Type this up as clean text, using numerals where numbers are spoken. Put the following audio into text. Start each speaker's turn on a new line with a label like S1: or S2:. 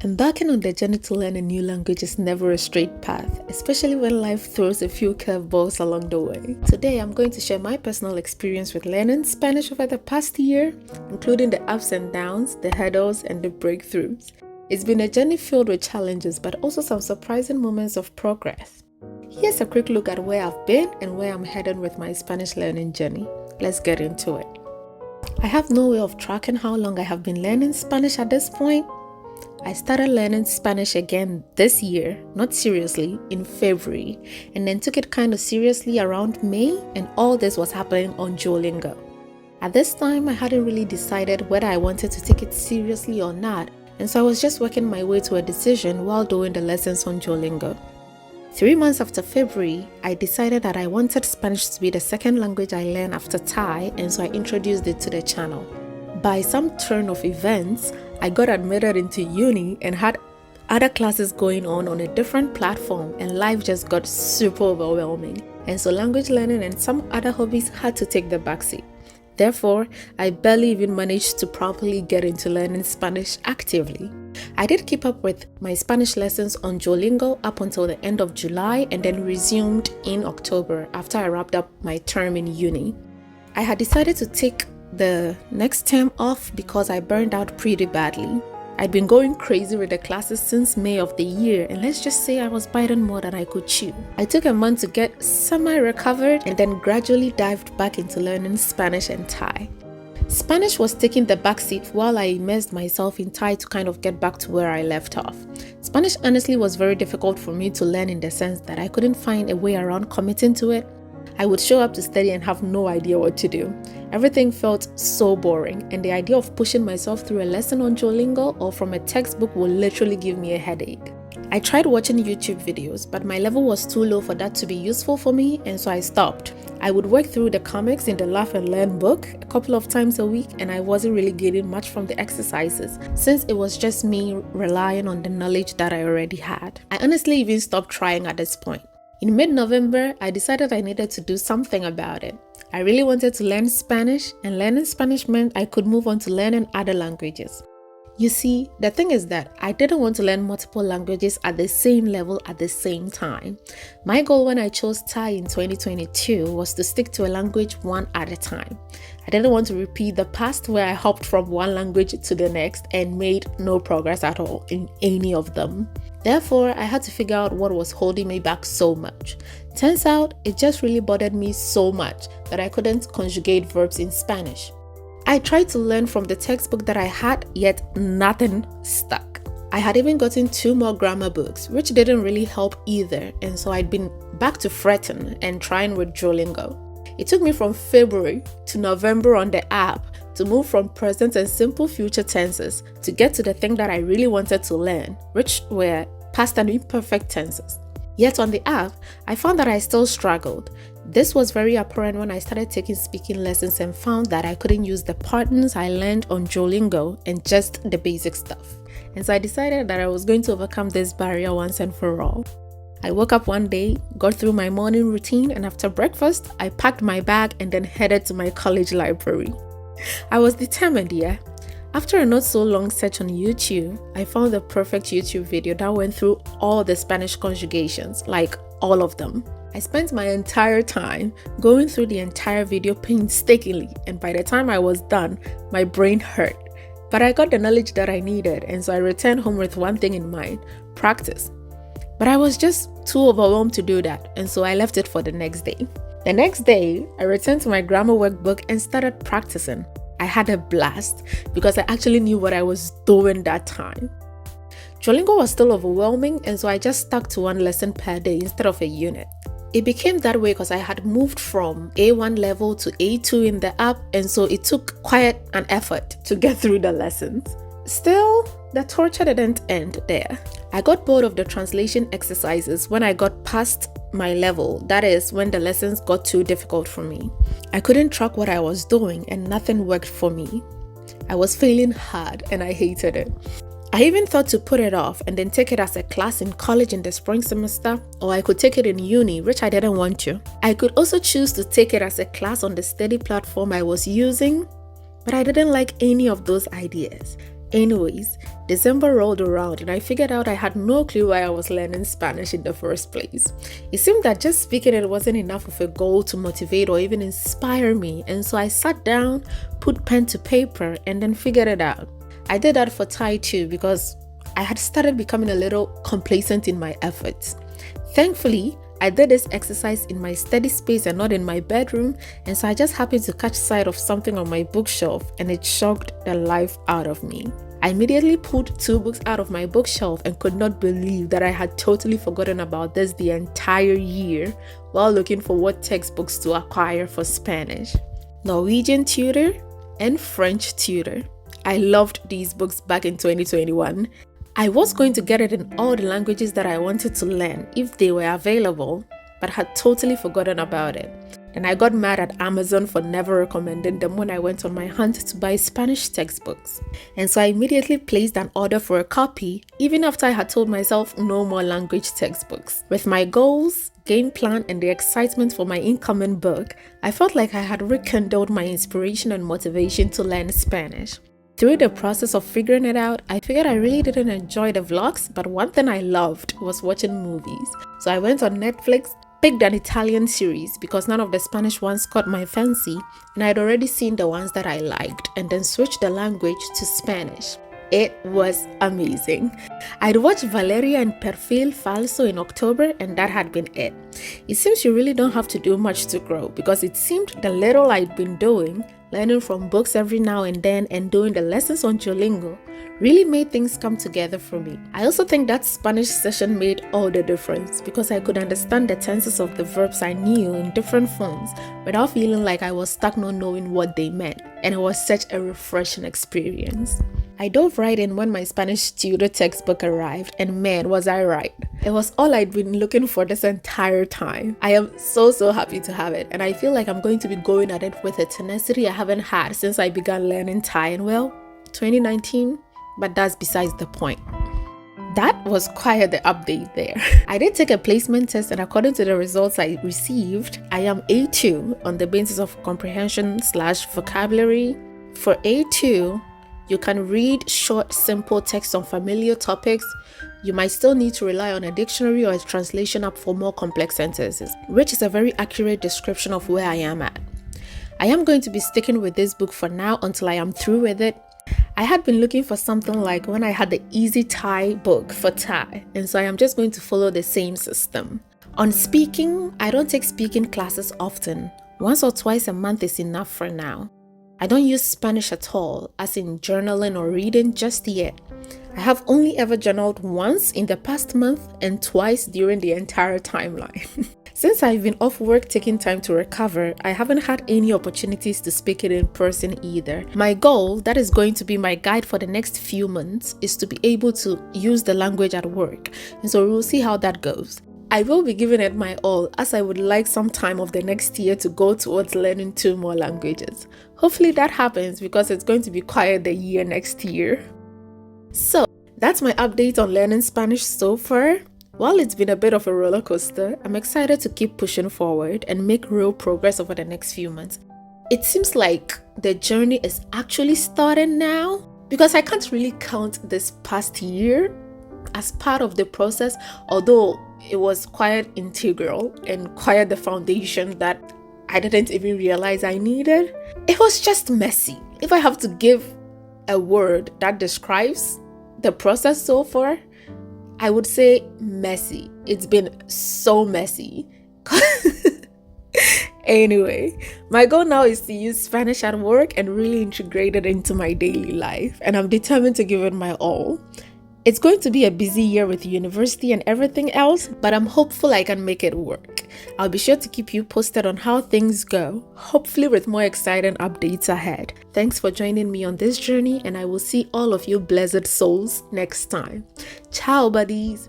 S1: Embarking on the journey to learn a new language is never a straight path, especially when life throws a few curveballs along the way. Today, I'm going to share my personal experience with learning Spanish over the past year, including the ups and downs, the hurdles, and the breakthroughs. It's been a journey filled with challenges, but also some surprising moments of progress. Here's a quick look at where I've been and where I'm headed with my Spanish learning journey. Let's get into it. I have no way of tracking how long I have been learning Spanish at this point. I started learning Spanish again this year, not seriously, in February, and then took it kind of seriously around May, and all this was happening on Duolingo. At this time, I hadn't really decided whether I wanted to take it seriously or not, and so I was just working my way to a decision while doing the lessons on Duolingo. 3 months after February, I decided that I wanted Spanish to be the second language I learned after Thai, and so I introduced it to the channel. By some turn of events, I got admitted into uni and had other classes going on a different platform, and life just got super overwhelming. And so language learning and some other hobbies had to take the backseat. Therefore, I barely even managed to properly get into learning Spanish actively. I did keep up with my Spanish lessons on Duolingo up until the end of July and then resumed in October after I wrapped up my term in uni. I had decided to take the next term off because I burned out pretty badly. I'd been going crazy with the classes since May of the year, and let's just say I was biting more than I could chew. I took a month to get semi-recovered and then gradually dived back into learning Spanish and Thai. Spanish was taking the backseat while I immersed myself in Thai to kind of get back to where I left off. Spanish honestly was very difficult for me to learn in the sense that I couldn't find a way around committing to it. I would show up to study and have no idea what to do. Everything felt so boring, and the idea of pushing myself through a lesson on Duolingo or from a textbook would literally give me a headache. I tried watching YouTube videos, but my level was too low for that to be useful for me, and so I stopped. I would work through the comics in the Laugh and Learn book a couple of times a week, and I wasn't really getting much from the exercises since it was just me relying on the knowledge that I already had. I honestly even stopped trying at this point. In mid-November, I decided I needed to do something about it. I really wanted to learn Spanish, and learning Spanish meant I could move on to learning other languages. You see, the thing is that I didn't want to learn multiple languages at the same level at the same time. My goal when I chose Thai in 2022 was to stick to a language one at a time. I didn't want to repeat the past where I hopped from one language to the next and made no progress at all in any of them. Therefore, I had to figure out what was holding me back so much. Turns out, it just really bothered me so much that I couldn't conjugate verbs in Spanish. I tried to learn from the textbook that I had, yet nothing stuck. I had even gotten 2 more grammar books, which didn't really help either, and so I'd been back to fretting and trying with Duolingo. It took me from February to November on the app to move from present and simple future tenses to get to the thing that I really wanted to learn, which were past and imperfect tenses. Yet on the app, I found that I still struggled. This was very apparent when I started taking speaking lessons and found that I couldn't use the patterns I learned on Duolingo and just the basic stuff. And so I decided that I was going to overcome this barrier once and for all. I woke up one day, got through my morning routine, and after breakfast, I packed my bag and then headed to my college library. I was determined, yeah. After a not so long search on YouTube, I found the perfect YouTube video that went through all the Spanish conjugations, like all of them. I spent my entire time going through the entire video painstakingly, and by the time I was done, my brain hurt. But I got the knowledge that I needed, and so I returned home with one thing in mind: practice. But I was just too overwhelmed to do that, and so I left it for the next day. The next day, I returned to my grammar workbook and started practicing. I had a blast because I actually knew what I was doing that time. Duolingo was still overwhelming, and so I just stuck to 1 lesson per day instead of a unit. It became that way because I had moved from A1 level to A2 in the app, and so it took quite an effort to get through the lessons. Still, the torture didn't end there. I got bored of the translation exercises when I got past my level, that is, when the lessons got too difficult for me. I couldn't track what I was doing and nothing worked for me. I was failing hard and I hated it. I even thought to put it off and then take it as a class in college in the spring semester, or I could take it in uni, which I didn't want to. I could also choose to take it as a class on the study platform I was using, but I didn't like any of those ideas. Anyways, December rolled around and I figured out I had no clue why I was learning Spanish in the first place. It seemed that just speaking it wasn't enough of a goal to motivate or even inspire me, and so I sat down, put pen to paper, and then figured it out. I did that for Thai too because I had started becoming a little complacent in my efforts. Thankfully, I did this exercise in my study space and not in my bedroom, and so I just happened to catch sight of something on my bookshelf and it shocked the life out of me. I immediately pulled 2 books out of my bookshelf and could not believe that I had totally forgotten about this the entire year while looking for what textbooks to acquire for Spanish. Norwegian Tutor and French Tutor. I loved these books back in 2021. I was going to get it in all the languages that I wanted to learn if they were available, but had totally forgotten about it. And I got mad at Amazon for never recommending them when I went on my hunt to buy Spanish textbooks. And so I immediately placed an order for a copy, even after I had told myself no more language textbooks. With my goals, game plan, and the excitement for my incoming book, I felt like I had rekindled my inspiration and motivation to learn Spanish. Through the process of figuring it out, I figured I really didn't enjoy the vlogs, but one thing I loved was watching movies. So I went on Netflix, picked an Italian series because none of the Spanish ones caught my fancy, and I'd already seen the ones that I liked, and then switched the language to Spanish. It was amazing. I'd watched Valeria and Perfil Falso in October, and that had been it. It seems you really don't have to do much to grow, because it seemed the little I'd been doing, learning from books every now and then and doing the lessons on Duolingo, really made things come together for me. I also think that Spanish session made all the difference because I could understand the tenses of the verbs I knew in different forms without feeling like I was stuck not knowing what they meant, and it was such a refreshing experience. I dove right in when my Spanish tutor textbook arrived, and man, was I right. It was all I'd been looking for this entire time. I am so happy to have it, and I feel like I'm going to be going at it with a tenacity I haven't had since I began learning Thai in, 2019, but that's besides the point. That was quite the update there. I did take a placement test, and according to the results I received, I am A2 on the basis of comprehension/vocabulary. For A2, you can read short, simple text on familiar topics. You might still need to rely on a dictionary or a translation app for more complex sentences, which is a very accurate description of where I am at. I am going to be sticking with this book for now until I am through with it. I had been looking for something like when I had the Easy Thai book for Thai, and so I am just going to follow the same system. On speaking, I don't take speaking classes often. Once or twice a month is enough for now. I don't use Spanish at all, as in journaling or reading, just yet. I have only ever journaled once in the past month and twice during the entire timeline. Since I've been off work taking time to recover, I haven't had any opportunities to speak it in person either. My goal, that is going to be my guide for the next few months, is to be able to use the language at work, and so we'll see how that goes. I will be giving it my all, as I would like some time of the next year to go towards learning 2 more languages. Hopefully that happens because it's going to be quite the year next year. So that's my update on learning Spanish so far. While it's been a bit of a roller coaster, I'm excited to keep pushing forward and make real progress over the next few months. It seems like the journey is actually starting now because I can't really count this past year as part of the process, although it was quite integral and quite the foundation that I didn't even realize I needed. It was just messy. If I have to give a word that describes the process so far, I would say messy. It's been so messy. Anyway, my goal now is to use Spanish at work and really integrate it into my daily life, and I'm determined to give it my all. It's going to be a busy year with university and everything else, but I'm hopeful I can make it work. I'll be sure to keep you posted on how things go, hopefully with more exciting updates ahead. Thanks for joining me on this journey, and I will see all of you blessed souls next time. Ciao, buddies!